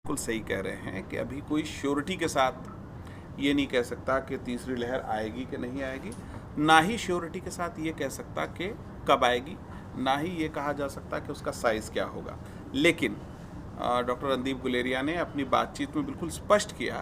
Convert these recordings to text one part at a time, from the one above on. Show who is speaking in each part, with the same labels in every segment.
Speaker 1: बिल्कुल सही कह रहे हैं कि अभी कोई श्योरिटी के साथ ये नहीं कह सकता कि तीसरी लहर आएगी कि नहीं आएगी, ना ही श्योरिटी के साथ ये कह सकता कि कब आएगी, ना ही ये कहा जा सकता कि उसका साइज़ क्या होगा। लेकिन डॉक्टर रणदीप गुलेरिया ने अपनी बातचीत में बिल्कुल स्पष्ट किया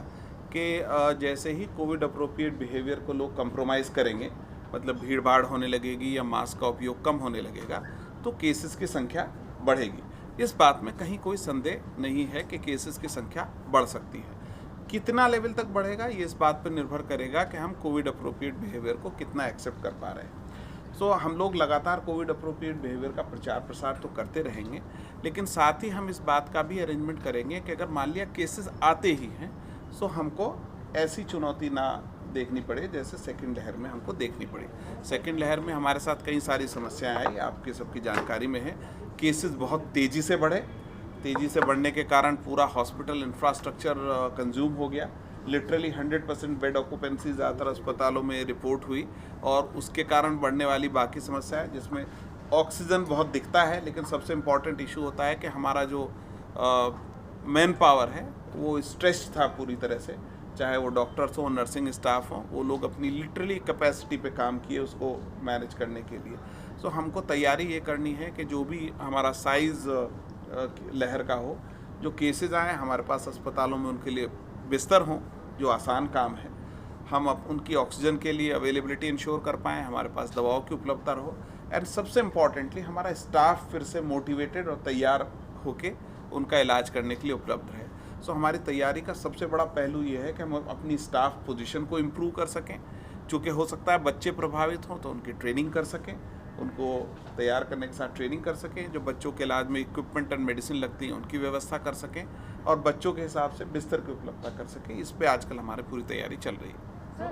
Speaker 1: कि जैसे ही कोविड अप्रोप्रिएट बिहेवियर को लोग कंप्रोमाइज़ करेंगे, मतलब भीड़ भाड़ होने लगेगी या मास्क का उपयोग कम होने लगेगा, तो केसेस की संख्या बढ़ेगी। इस बात में कहीं कोई संदेह नहीं है कि केसेस की संख्या बढ़ सकती है। कितना लेवल तक बढ़ेगा ये इस बात पर निर्भर करेगा कि हम कोविड अप्रोप्रिएट बिहेवियर को कितना एक्सेप्ट कर पा रहे हैं। सो हम लोग लगातार कोविड अप्रोप्रिएट बिहेवियर का प्रचार प्रसार तो करते रहेंगे, लेकिन साथ ही हम इस बात का भी अरेंजमेंट करेंगे कि अगर मान लिया केसेस आते ही हैं, सो हमको ऐसी चुनौती ना देखनी पड़े जैसे सेकंड लहर में हमको देखनी पड़ी। सेकंड लहर में हमारे साथ कई सारी समस्याएं आई, आपकी सबकी जानकारी में है। केसेस बहुत तेज़ी से बढ़े, तेज़ी से बढ़ने के कारण पूरा हॉस्पिटल इंफ्रास्ट्रक्चर कंज्यूम हो गया। लिटरली 100% बेड ऑक्यूपेंसी ज़्यादातर अस्पतालों में रिपोर्ट हुई, और उसके कारण बढ़ने वाली बाकी समस्याएं, जिसमें ऑक्सीजन बहुत दिखता है, लेकिन सबसे इम्पॉर्टेंट इशू होता है कि हमारा जो मैन पावर है वो स्ट्रेस्ड था पूरी तरह से। चाहे वो डॉक्टर्स हो, नर्सिंग स्टाफ हो, वो लोग अपनी लिटरली कैपेसिटी पे काम किए उसको मैनेज करने के लिए। सो हमको तैयारी ये करनी है कि जो भी हमारा साइज़ लहर का हो, जो केसेस आए हमारे पास अस्पतालों में उनके लिए बिस्तर हों, जो आसान काम है। हम अब उनकी ऑक्सीजन के लिए अवेलेबिलिटी इंश्योर कर पाएँ, हमारे पास दवाओं की उपलब्धता रहो, एंड सबसे इम्पॉर्टेंटली हमारा स्टाफ फिर से मोटिवेटेड और तैयार होके उनका इलाज करने के लिए उपलब्ध रहे। सो हमारी तैयारी का सबसे बड़ा पहलू ये है कि हम अपनी स्टाफ पोजीशन को इम्प्रूव कर सकें। चूँकि हो सकता है बच्चे प्रभावित हों तो उनकी ट्रेनिंग कर सकें, उनको तैयार करने के साथ ट्रेनिंग कर सकें, जो बच्चों के इलाज में इक्विपमेंट एंड मेडिसिन लगती हैं उनकी व्यवस्था कर सकें, और बच्चों के हिसाब से बिस्तर की उपलब्धता कर सकें। इस पे आजकल हमारी पूरी तैयारी चल रही है।